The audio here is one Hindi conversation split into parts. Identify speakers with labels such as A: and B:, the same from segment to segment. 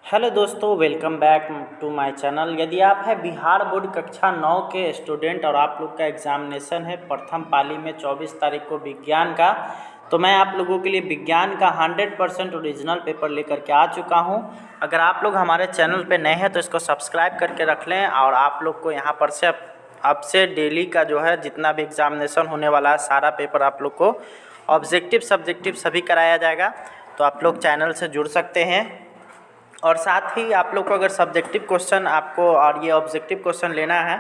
A: हेलो दोस्तों, welcome back to my channel. यदि आप हैं बिहार बोर्ड कक्षा 9 के स्टूडेंट और आप लोग का एग्ज़ामिनेशन है प्रथम पाली में 24 तारीख को विज्ञान का, तो मैं आप लोगों के लिए विज्ञान का 100% ओरिजिनल पेपर लेकर के आ चुका हूं। अगर आप लोग हमारे चैनल पे नए हैं तो इसको सब्सक्राइब करके रख लें और आप लोग को यहाँ पर से अब से डेली का जो है जितना भी एग्ज़ामिनेशन होने वाला है सारा पेपर आप लोग को ऑब्जेक्टिव सब्जेक्टिव सभी कराया जाएगा। तो आप लोग चैनल से जुड़ सकते हैं और साथ ही आप लोग को अगर सब्जेक्टिव क्वेश्चन आपको और ये ऑब्जेक्टिव क्वेश्चन लेना है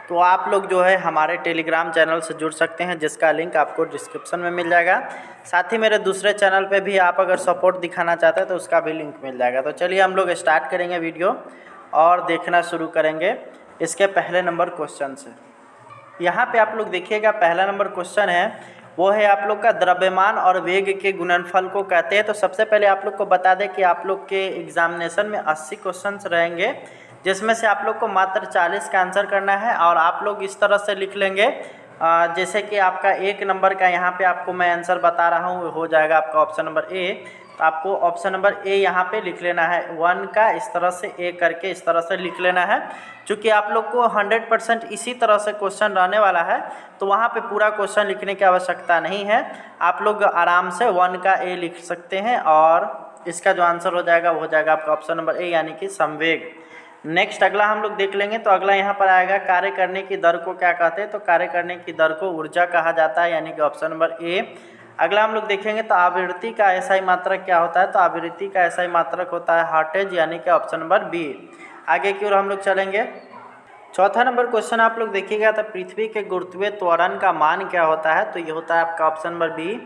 A: तो आप लोग जो है हमारे टेलीग्राम चैनल से जुड़ सकते हैं, जिसका लिंक आपको डिस्क्रिप्शन में मिल जाएगा। साथ ही मेरे दूसरे चैनल पे भी आप अगर सपोर्ट दिखाना चाहते हैं तो उसका भी लिंक मिल जाएगा। तो चलिए हम लोग स्टार्ट करेंगे वीडियो और देखना शुरू करेंगे इसके पहले नंबर क्वेश्चन से। यहाँ पे आप लोग देखिएगा, पहला नंबर क्वेश्चन है वो है आप लोग का द्रव्यमान और वेग के गुणनफल को कहते हैं। तो सबसे पहले आप लोग को बता दें कि आप लोग के एग्जामिनेशन में 80 क्वेश्चंस रहेंगे, जिसमें से आप लोग को मात्र 40 का आंसर करना है। और आप लोग इस तरह से लिख लेंगे जैसे कि आपका 1 नंबर का यहाँ पे आपको मैं आंसर बता रहा हूँ, हो जाएगा आपका ऑप्शन नंबर ए। तो आपको ऑप्शन नंबर ए यहाँ पे लिख लेना है, 1 का इस तरह से ए करके इस तरह से लिख लेना है। चूँकि आप लोग को 100% इसी तरह से क्वेश्चन रहने वाला है तो वहाँ पे पूरा क्वेश्चन लिखने की आवश्यकता नहीं है। आप लोग आराम से 1 का ए लिख सकते हैं और इसका जो आंसर हो जाएगा वो हो जाएगा आपका ऑप्शन नंबर ए, यानी कि संवेग। नेक्स्ट अगला हम लोग देख लेंगे। तो अगला यहाँ पर आएगा कार्य करने की दर को क्या कहते हैं। तो कार्य करने की दर को ऊर्जा कहा जाता है, यानी कि ऑप्शन नंबर ए। अगला हम लोग देखेंगे तो आवृत्ति का एसआई मात्रक क्या होता है। तो आवृत्ति का एसआई मात्रक होता है हर्ट्ज, यानी कि ऑप्शन नंबर बी। आगे की ओर हम लोग चलेंगे। चौथा नंबर क्वेश्चन आप लोग देखिएगा, तो पृथ्वी के गुरुत्वीय त्वरण का मान क्या होता है। तो ये होता है आपका ऑप्शन नंबर बी,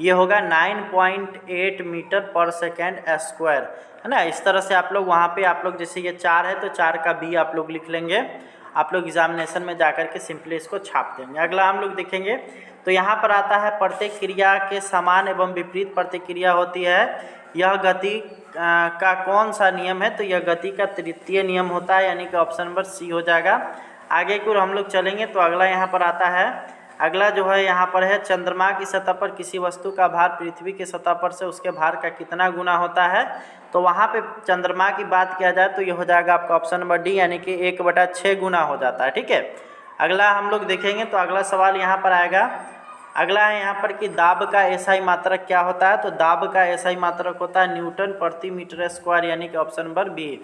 A: ये होगा 9.8 मीटर पर सेकेंड स्क्वायर, है ना। इस तरह से आप लोग वहाँ पे आप लोग जैसे ये 4 है तो 4 का बी आप लोग लिख लेंगे। आप लोग एग्जामिनेशन में जाकर के सिंपली इसको छाप देंगे। अगला हम लोग देखेंगे तो यहाँ पर आता है प्रत्येक क्रिया के समान एवं विपरीत प्रतिक्रिया होती है, यह गति का कौन सा नियम है। तो यह गति का तृतीय नियम होता है, यानी कि ऑप्शन नंबर सी हो जाएगा। आगे की ओर हम लोग चलेंगे तो अगला यहाँ पर आता है, अगला जो है यहाँ पर है चंद्रमा की सतह पर किसी वस्तु का भार पृथ्वी की सतह पर से उसके भार का कितना गुना होता है। तो वहाँ पे चंद्रमा की बात किया जाए तो ये हो जाएगा आपका ऑप्शन नंबर डी, यानी कि 1/6 गुना हो जाता है। ठीक है, अगला हम लोग देखेंगे तो अगला सवाल यहाँ पर आएगा, अगला है यहाँ पर कि दाब का एसआई मात्रक क्या होता है। तो दाब का एसआई मात्रक होता है न्यूटन प्रति मीटर स्क्वायर, यानी कि ऑप्शन नंबर बी।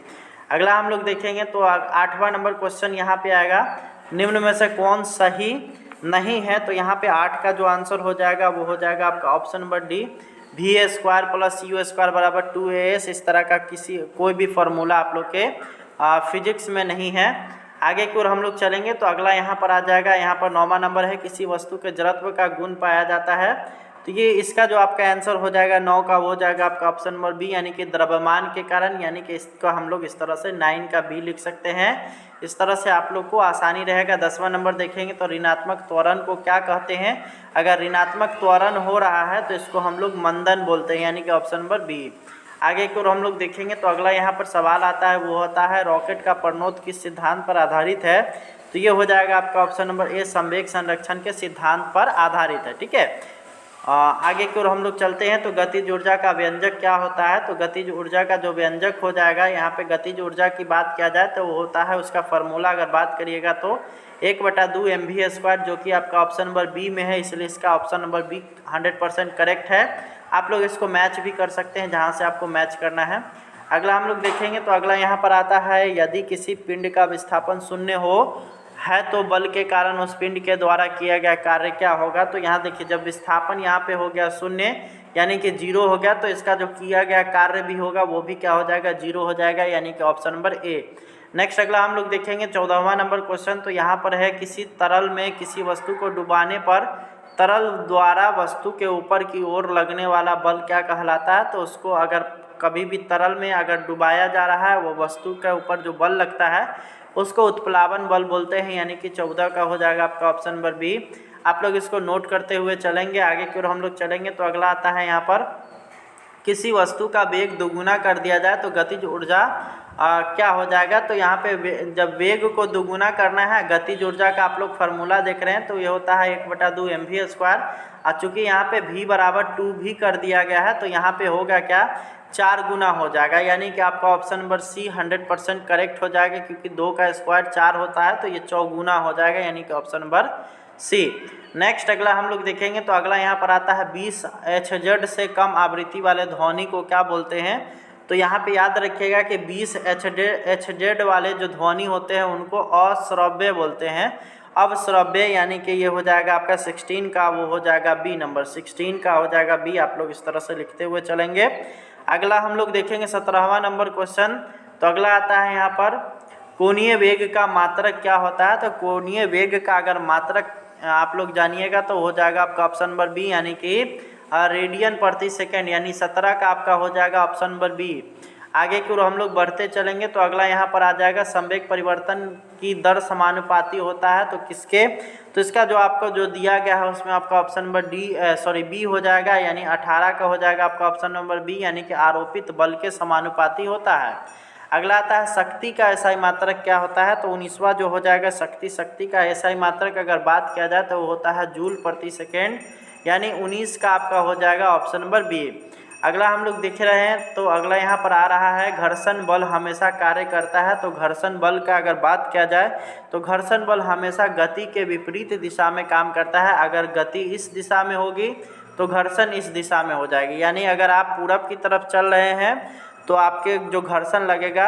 A: अगला हम लोग देखेंगे तो 8वां नंबर क्वेश्चन यहाँ पे आएगा, निम्न में से कौन सही नहीं है। तो यहाँ पे 8 का जो आंसर हो जाएगा वो हो जाएगा आपका option number D, VA² + U² बराबर 2AS। इस तरह का कोई भी फार्मूला आप लोग के फिजिक्स में नहीं है। आगे की ओर हम लोग चलेंगे तो अगला यहाँ पर आ जाएगा, यहाँ पर 9वां नंबर है, किसी वस्तु के जड़त्व का गुण पाया जाता है। तो ये इसका जो आपका आंसर हो जाएगा 9 का वो हो जाएगा आपका ऑप्शन नंबर बी, यानी कि द्रव्यमान के कारण, यानी कि इसको हम लोग इस तरह से 9 का बी लिख सकते हैं। इस तरह से आप लोग को आसानी रहेगा। 10वां नंबर देखेंगे तो ऋणात्मक त्वरण को क्या कहते हैं। अगर ऋणात्मक त्वरण हो रहा है तो इसको हम लोग मंदन बोलते हैं, यानी कि ऑप्शन नंबर बी। आगे की ओर हम लोग देखेंगे तो अगला यहाँ पर सवाल आता है, वो होता है रॉकेट का प्रणोद किस सिद्धांत पर आधारित है। तो ये हो जाएगा आपका ऑप्शन नंबर ए, संवेग संरक्षण के सिद्धांत पर आधारित है। ठीक है, आगे की ओर हम लोग चलते हैं तो गतिज ऊर्जा का व्यंजक क्या होता है। तो गतिज ऊर्जा का जो व्यंजक हो जाएगा, यहाँ पे गतिज ऊर्जा की बात किया जाए तो वो होता है, उसका फार्मूला अगर बात करिएगा तो 1/2 mv², जो कि आपका ऑप्शन नंबर बी में है, इसलिए इसका ऑप्शन नंबर बी 100% करेक्ट है। आप लोग इसको मैच भी कर सकते हैं जहाँ से आपको मैच करना है। अगला हम लोग देखेंगे तो अगला यहाँ पर आता है, यदि किसी पिंड का विस्थापन शून्य हो है तो बल के कारण उस पिंड के द्वारा किया गया कार्य क्या होगा। तो यहाँ देखिए, जब विस्थापन यहाँ पे हो गया शून्य, यानी कि 0 हो गया, तो इसका जो किया गया कार्य भी होगा वो भी क्या हो जाएगा, 0 हो जाएगा, यानी कि ऑप्शन नंबर ए। नेक्स्ट अगला हम लोग देखेंगे 14वां नंबर क्वेश्चन। तो यहाँ पर है, किसी तरल में किसी वस्तु को डुबाने पर तरल द्वारा वस्तु के ऊपर की ओर लगने वाला बल क्या कहलाता है। तो उसको अगर कभी भी तरल में अगर डुबाया जा रहा है, वो वस्तु के ऊपर जो बल लगता है उसको उत्प्लावन बल बोलते हैं, यानी कि 14 का हो जाएगा आपका ऑप्शन नंबर बी। आप लोग इसको नोट करते हुए चलेंगे। आगे की ओर हम लोग चलेंगे तो अगला आता है यहाँ पर, किसी वस्तु का वेग दोगुना कर दिया जाए तो गतिज ऊर्जा क्या हो जाएगा। तो यहाँ पे जब वेग को दोगुना करना है, गतिज ऊर्जा का आप लोग फार्मूला देख रहे हैं तो ये होता है 1/2 mv²। और चूँकि यहाँ पे v = 2 भी कर दिया गया है तो यहाँ पे होगा क्या, 4 गुना हो जाएगा, यानी कि आपका ऑप्शन नंबर सी 100% करेक्ट हो जाएगा, क्योंकि 2 का स्क्वायर 4 होता है तो ये 4 गुना हो जाएगा, यानी कि ऑप्शन नंबर सी। नेक्स्ट अगला हम लोग देखेंगे तो अगला यहाँ पर आता है 20 Hz से कम आवृत्ति वाले ध्वनि को क्या बोलते हैं। तो यहाँ पे याद रखिएगा कि 20 Hz वाले जो ध्वनि होते हैं उनको अश्रव्य बोलते हैं। अब श्रव्य यानी कि ये हो जाएगा आपका 16 का, वो हो जाएगा बी, नंबर 16 का हो जाएगा बी। आप लोग इस तरह से लिखते हुए चलेंगे। अगला हम लोग देखेंगे 17वां नंबर क्वेश्चन। तो अगला आता है यहाँ पर कोणीय वेग का मात्रक क्या होता है। तो कोणीय वेग का अगर मात्रक आप लोग जानिएगा तो हो जाएगा आपका ऑप्शन नंबर बी, यानी कि रेडियन प्रति सेकेंड, यानी 17 का आपका हो जाएगा ऑप्शन नंबर बी। आगे की ओर हम लोग बढ़ते चलेंगे तो अगला यहाँ पर आ जाएगा संवेग परिवर्तन की दर समानुपाती होता है तो किसके। तो इसका जो आपको जो दिया गया है उसमें आपका ऑप्शन नंबर बी हो जाएगा, यानी 18 का हो जाएगा आपका ऑप्शन नंबर बी, यानी कि आरोपित बल के समानुपाती होता है। अगला आता है शक्ति का एसआई मात्रक क्या होता है। तो 19वां जो हो जाएगा शक्ति का एसआई मात्रक अगर बात किया जाए तो वो होता है जूल प्रति सेकेंड, यानी 19 का आपका हो जाएगा ऑप्शन नंबर बी। अगला हम लोग देख रहे हैं तो अगला यहाँ पर आ रहा है घर्षण बल हमेशा कार्य करता है। तो घर्षण बल का अगर बात किया जाए तो घर्षण बल हमेशा गति के विपरीत दिशा में काम करता है। अगर गति इस दिशा में होगी तो घर्षण इस दिशा में हो जाएगी, यानी अगर आप पूरब की तरफ चल रहे हैं तो आपके जो घर्षण लगेगा,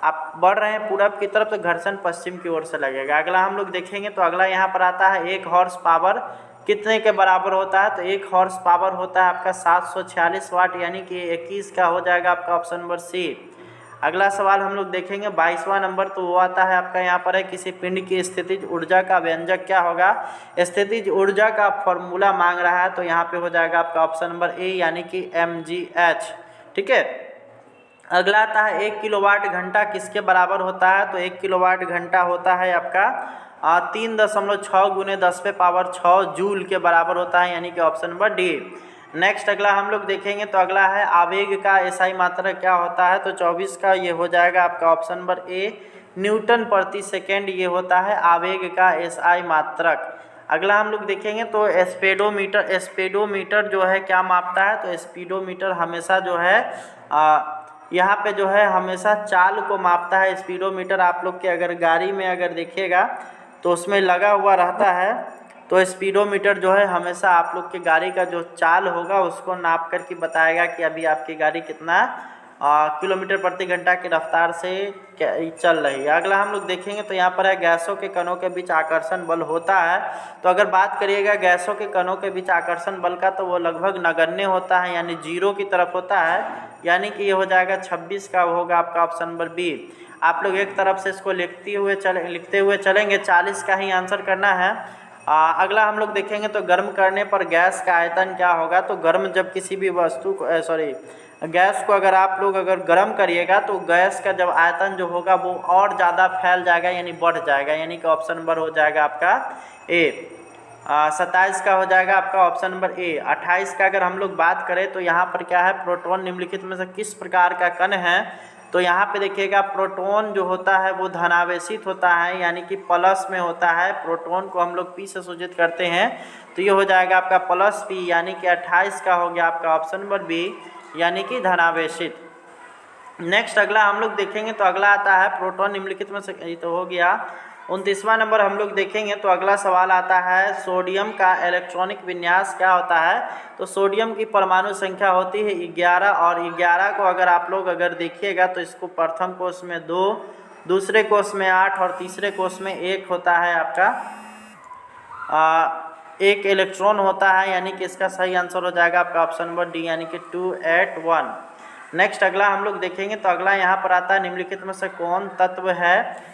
A: आप बढ़ रहे हैं पूरब की तरफ तो घर्षण पश्चिम की ओर से लगेगा। अगला हम लोग देखेंगे तो अगला यहाँ पर आता है 1 हॉर्स पावर कितने के बराबर होता है। तो 1 हॉर्स पावर होता है आपका 746 वाट, यानी कि 21 का हो जाएगा आपका ऑप्शन नंबर सी। अगला सवाल हम लोग देखेंगे 22वां नंबर। तो वो आता है आपका यहाँ पर है किसी पिंड की स्थितिज ऊर्जा का व्यंजक क्या होगा। स्थितिज ऊर्जा का फॉर्मूला मांग रहा है तो यहाँ पे हो जाएगा आपका ऑप्शन नंबर ए, यानी कि mgh। ठीक है। अगला आता है 1 किलोवाट घंटा किसके बराबर होता है। तो 1 किलोवाट घंटा होता है आपका 3.6 गुने 10⁻6 जूल के बराबर होता है, यानी कि ऑप्शन नंबर डी। नेक्स्ट अगला हम लोग देखेंगे तो अगला है आवेग का एसआई मात्रक क्या होता है। तो 24 का ये हो जाएगा आपका ऑप्शन नंबर ए, न्यूटन प्रति सेकेंड ये होता है आवेग का एसआई मात्रक। अगला हम लोग देखेंगे तो स्पीडोमीटर जो है क्या मापता है। तो स्पीडोमीटर हमेशा जो है यहाँ पे जो है हमेशा चाल को मापता है। स्पीडोमीटर आप लोग के अगर गाड़ी में अगर देखिएगा तो उसमें लगा हुआ रहता है। तो स्पीडोमीटर जो है हमेशा आप लोग की गाड़ी का जो चाल होगा उसको नाप करके बताएगा कि अभी आपकी गाड़ी कितना किलोमीटर प्रति घंटा की रफ्तार से चल रही है। अगला हम लोग देखेंगे तो यहाँ पर है गैसों के कणों के बीच आकर्षण बल होता है। तो अगर बात करिएगा गैसों के कणों के बीच आकर्षण बल का तो वो लगभग नगण्य होता है, यानी 0 की तरफ होता है, यानी कि ये हो जाएगा 26 का होगा आपका ऑप्शन नंबर बी। आप लोग एक तरफ से इसको लिखते हुए चलेंगे, 40 का ही आंसर करना है। अगला हम लोग देखेंगे तो गर्म करने पर गैस का आयतन क्या होगा। तो गर्म जब किसी भी वस्तु को गैस को अगर गर्म करिएगा तो गैस का जब आयतन जो होगा वो और ज़्यादा फैल जाएगा, यानी बढ़ जाएगा, यानी कि ऑप्शन नंबर हो जाएगा आपका ए। 27 का हो जाएगा आपका ऑप्शन नंबर ए। 28 का अगर हम लोग बात करें तो यहाँ पर क्या है, प्रोटॉन निम्नलिखित में से किस प्रकार का कण है। तो यहाँ पे देखिएगा प्रोटॉन जो होता है वो धनावेशित होता है, यानी कि प्लस में होता है। प्रोटॉन को हम लोग पी से सूचित करते हैं तो ये हो जाएगा आपका प्लस पी, यानी कि 28 का हो गया आपका ऑप्शन नंबर बी, यानी कि धनावेशित। नेक्स्ट अगला हम लोग देखेंगे तो अगला आता है प्रोटॉन निम्नलिखित में से, ये तो हो गया। 29वां नंबर हम लोग देखेंगे तो अगला सवाल आता है सोडियम का इलेक्ट्रॉनिक विन्यास क्या होता है। तो सोडियम की परमाणु संख्या होती है 11, और 11 को अगर आप लोग देखिएगा तो इसको प्रथम कोष में 2, दूसरे कोष में 8 और तीसरे कोष में 1 होता है आपका 1 इलेक्ट्रॉन होता है, यानी कि इसका सही आंसर हो जाएगा आपका ऑप्शन नंबर डी, यानी कि 281। नेक्स्ट अगला हम लोग देखेंगे तो अगला यहाँ पर आता है निम्नलिखित में से कौन तत्व है।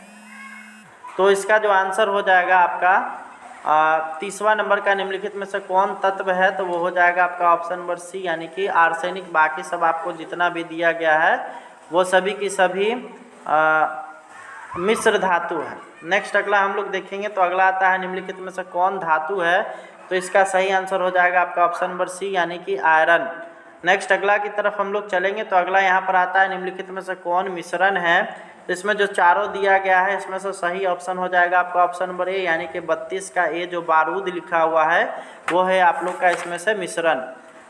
A: तो इसका जो आंसर हो जाएगा आपका 30वां नंबर का निम्नलिखित में से कौन तत्व है। तो वो हो जाएगा आपका ऑप्शन नंबर सी, यानी कि आर्सेनिक। बाकी सब आपको जितना भी दिया गया है वो सभी की सभी मिश्र धातु है। नेक्स्ट अगला हम लोग देखेंगे तो अगला आता है निम्नलिखित में से कौन धातु है। तो इसका सही आंसर हो जाएगा आपका ऑप्शन नंबर सी, यानी कि आयरन। नेक्स्ट अगला की तरफ हम लोग चलेंगे तो अगला यहाँ पर आता है निम्नलिखित में से कौन मिश्रण है। तो इसमें जो चारों दिया गया है इसमें से सही ऑप्शन हो जाएगा आपका ऑप्शन नंबर ए, यानी कि 32 का ए जो बारूद लिखा हुआ है वो है आप लोग का इसमें से मिश्रण।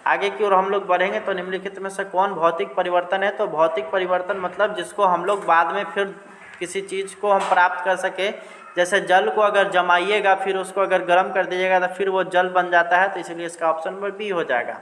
A: आगे की ओर हम लोग बढ़ेंगे तो निम्नलिखित में से कौन भौतिक परिवर्तन है। तो भौतिक परिवर्तन मतलब जिसको हम लोग बाद में फिर किसी चीज़ को हम प्राप्त कर सके, जैसे जल को अगर जमाइएगा फिर उसको अगर गर्म कर दीजिएगा तो फिर वो जल बन जाता है, तो इसलिए इसका ऑप्शन नंबर बी हो जाएगा।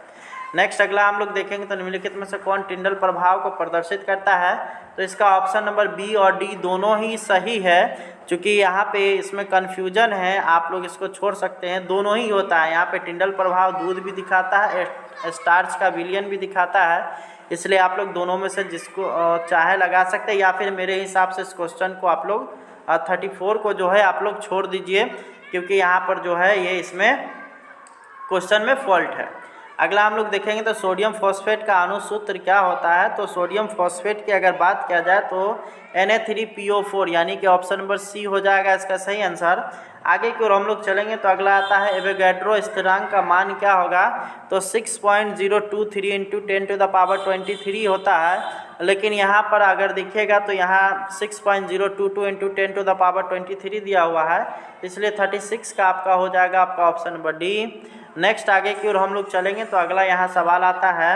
A: नेक्स्ट अगला हम लोग देखेंगे तो निम्नलिखित में से कौन टिंडल प्रभाव को प्रदर्शित करता है। तो इसका ऑप्शन नंबर बी और डी दोनों ही सही है। चूँकि यहाँ पे इसमें कन्फ्यूजन है, आप लोग इसको छोड़ सकते हैं, दोनों ही होता है। यहाँ पे टिंडल प्रभाव दूध भी दिखाता है, स्टार्च का विलयन भी दिखाता है, इसलिए आप लोग दोनों में से जिसको चाहे लगा सकते हैं, या फिर मेरे हिसाब से इस क्वेश्चन को आप लोग 34 को जो है आप लोग छोड़ दीजिए, क्योंकि यहाँ पर जो है ये इसमें क्वेश्चन में फॉल्ट है। अगला हम लोग देखेंगे तो सोडियम फॉस्फेट का अणुसूत्र क्या होता है। तो सोडियम फॉस्फेट की अगर बात किया जाए तो Na3PO4 यानी कि ऑप्शन नंबर सी हो जाएगा इसका सही आंसर। आगे की ओर हम लोग चलेंगे तो अगला आता है एवोगैड्रो स्थिरांक का मान क्या होगा। तो 6.023 इंटू 10⁻23 होता है, लेकिन यहाँ पर अगर देखिएगा तो यहाँ 6.022 इंटू 10⁻23 दिया हुआ है, इसलिए 36 का आपका हो जाएगा आपका ऑप्शन नंबर डी। नेक्स्ट आगे की ओर हम लोग चलेंगे तो अगला यहाँ सवाल आता है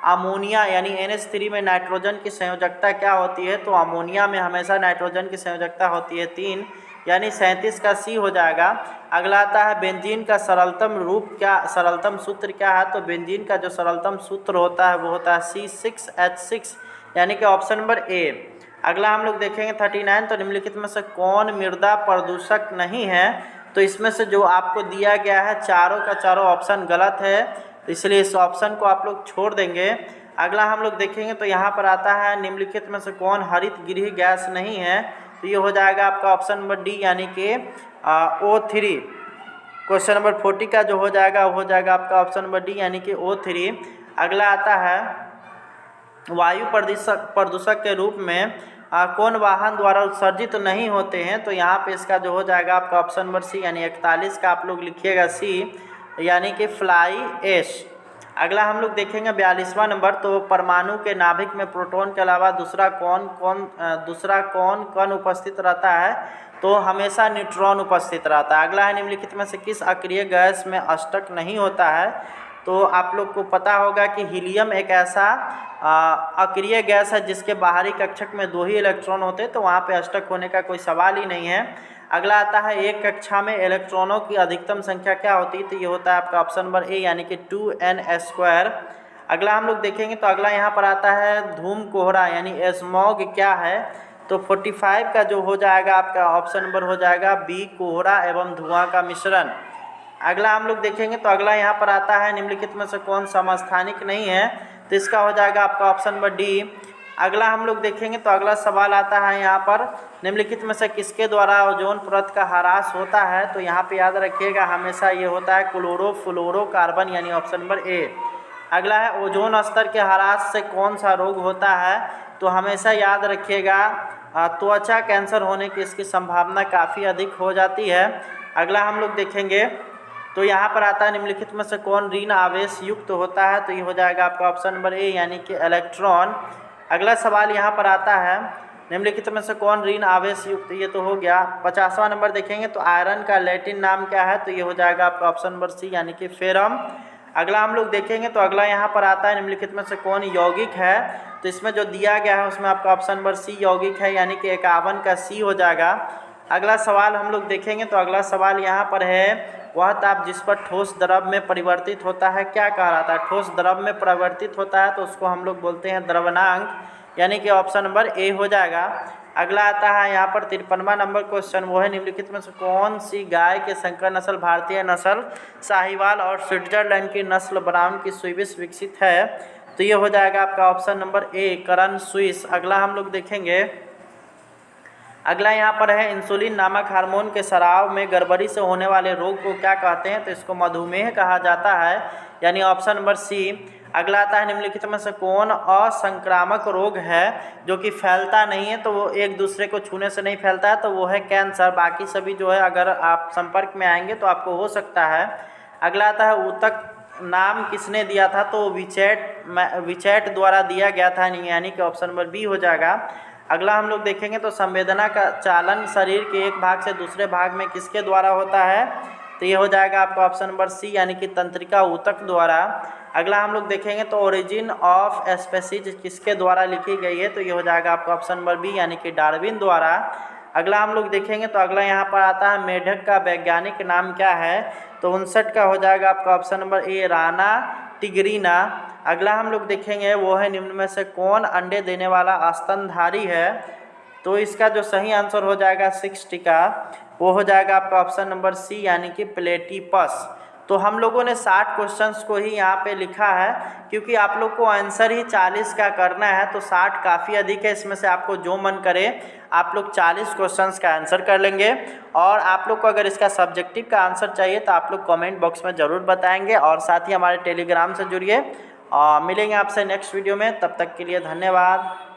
A: अमोनिया यानी NH3 में नाइट्रोजन की संयोजकता क्या होती है। तो अमोनिया में हमेशा नाइट्रोजन की संयोजकता होती है 3, यानी 37 का सी हो जाएगा। अगला आता है बेंजीन का सरलतम रूप क्या, सरलतम सूत्र क्या है। तो बेंजीन का जो सरलतम सूत्र होता है वो होता है C6H6 यानी कि ऑप्शन नंबर ए। अगला हम लोग देखेंगे 39 तो निम्नलिखित में से कौन मृदा प्रदूषक नहीं है। तो इसमें से जो आपको दिया गया है चारों का चारों ऑप्शन गलत है, तो इसलिए इस ऑप्शन को आप लोग छोड़ देंगे। अगला हम लोग देखेंगे तो यहाँ पर आता है निम्नलिखित में से कौन हरित गृह गैस नहीं है। तो ये हो जाएगा आपका ऑप्शन नंबर डी यानी कि O3। क्वेश्चन नंबर 40 का जो हो जाएगा वो हो जाएगा आपका ऑप्शन नंबर डी यानी कि O3। अगला आता है वायु प्रदूषक के रूप में कौन वाहन द्वारा उत्सर्जित नहीं होते हैं। तो यहाँ पे इसका जो हो जाएगा आपका ऑप्शन नंबर सी यानी 41 का आप लोग लिखिएगा सी यानी कि फ्लाई ऐश। अगला हम लोग देखेंगे 42वां नंबर। तो परमाणु के नाभिक में प्रोटॉन के अलावा दूसरा कौन कण उपस्थित रहता है। तो हमेशा न्यूट्रॉन उपस्थित रहता है। अगला है निम्नलिखित में से किस अक्रिय गैस में अष्टक नहीं होता है। तो आप लोग को पता होगा कि हीलियम एक ऐसा अक्रिय गैस है जिसके बाहरी कक्षक में 2 ही इलेक्ट्रॉन होते हैं, तो वहाँ पे अष्टक होने का कोई सवाल ही नहीं है। अगला आता है एक कक्षा में इलेक्ट्रॉनों की अधिकतम संख्या क्या होती है। तो ये होता है आपका ऑप्शन नंबर ए यानी कि 2n²। अगला हम लोग देखेंगे तो अगला यहाँ पर आता है धूम कोहरा यानी स्मॉग क्या है। तो 45 का जो हो जाएगा आपका ऑप्शन नंबर हो जाएगा बी कोहरा एवं धुआं का मिश्रण। अगला हम लोग देखेंगे तो अगला यहाँ पर आता है निम्नलिखित में से कौन समस्थानिक नहीं है। तो इसका हो जाएगा आपका ऑप्शन नंबर डी। अगला हम लोग देखेंगे तो अगला सवाल आता है यहाँ पर निम्नलिखित में से किसके द्वारा ओजोन परत का ह्रास होता है। तो यहाँ पे याद रखिएगा हमेशा ये होता है क्लोरोफ्लोरोकार्बन यानी ऑप्शन नंबर ए। अगला है ओजोन स्तर के ह्रास से कौन सा रोग होता है। तो हमेशा याद रखिएगा त्वचा कैंसर होने की इसकी संभावना काफ़ी अधिक हो जाती है। अगला हम लोग देखेंगे तो यहाँ पर आता है निम्नलिखित में से कौन ऋण आवेश युक्त होता है। तो ये हो जाएगा आपका ऑप्शन नंबर ए यानी कि इलेक्ट्रॉन। अगला सवाल यहाँ पर आता है निम्नलिखित में से कौन ऋण आवेश युक्त, ये तो हो गया। 50वां नंबर देखेंगे तो आयरन का लैटिन नाम क्या है। तो ये हो जाएगा आपका ऑप्शन नंबर सी यानी कि फेरम। अगला हम लोग देखेंगे तो अगला यहाँ पर आता है निम्नलिखित में से कौन यौगिक है। तो इसमें जो दिया गया है उसमें आपका ऑप्शन नंबर सी यौगिक है यानी कि 51 का सी हो जाएगा। अगला सवाल हम लोग देखेंगे तो अगला सवाल यहाँ पर है वह ताप जिस पर ठोस द्रव में परिवर्तित होता है क्या कहलाता है। ठोस द्रव में परिवर्तित होता है तो उसको हम लोग बोलते हैं द्रवणांक यानी कि ऑप्शन नंबर ए हो जाएगा। अगला आता है यहाँ पर 53वां नंबर क्वेश्चन, वो है निम्नलिखित में से कौन सी गाय के संकर नस्ल भारतीय नस्ल साहिवाल और स्विट्जरलैंड की नस्ल ब्राउन की स्विस विकसित है। तो ये हो जाएगा आपका option number A Karan Swiss. अगला हम लोग देखेंगे अगला यहाँ पर है इंसुलिन नामक हार्मोन के स्राव में गड़बड़ी से होने वाले रोग को क्या कहते हैं। तो इसको मधुमेह कहा जाता है यानी ऑप्शन नंबर सी। अगला आता है निम्नलिखित में से कौन असंक्रामक रोग है जो कि फैलता नहीं है। तो वो एक दूसरे को छूने से नहीं फैलता है, तो वो है कैंसर। बाकी सभी जो है अगर आप संपर्क में आएंगे तो आपको हो सकता है। अगला आता है ऊतक नाम किसने दिया था। तो विचैट द्वारा दिया गया था यानी कि ऑप्शन नंबर बी हो जाएगा। अगला हम लोग देखेंगे तो संवेदना का चालन शरीर के एक भाग से दूसरे भाग में किसके द्वारा होता है। तो ये हो जाएगा आपका ऑप्शन नंबर सी यानी कि तंत्रिका ऊतक द्वारा। अगला हम लोग देखेंगे तो ओरिजिन ऑफ स्पीसीज किसके द्वारा लिखी गई है, तो ये हो जाएगा आपका ऑप्शन नंबर बी यानी कि डार्विन द्वारा। अगला हम लोग देखेंगे तो अगला यहाँ पर आता है मेढक का वैज्ञानिक नाम क्या है, तो 59 का हो जाएगा आपका ऑप्शन नंबर ए राना टिगरीना। अगला हम लोग देखेंगे वो है निम्न में से कौन अंडे देने वाला स्तनधारी है, तो इसका जो सही आंसर हो जाएगा 60 का वो हो जाएगा आपका ऑप्शन नंबर सी यानी कि प्लेटिपस। तो हम लोगों ने 60 क्वेश्चंस को ही यहाँ पे लिखा है क्योंकि आप लोग को आंसर ही 40 का करना है, तो 60 काफ़ी अधिक है। इसमें से आपको जो मन करे आप लोग 40 क्वेश्चंस का आंसर कर लेंगे। और आप लोग को अगर इसका सब्जेक्टिव का आंसर चाहिए तो आप लोग कमेंट बॉक्स में ज़रूर बताएंगे और साथ ही हमारे टेलीग्राम से जुड़िए। मिलेंगे आपसे नेक्स्ट वीडियो में, तब तक के लिए धन्यवाद।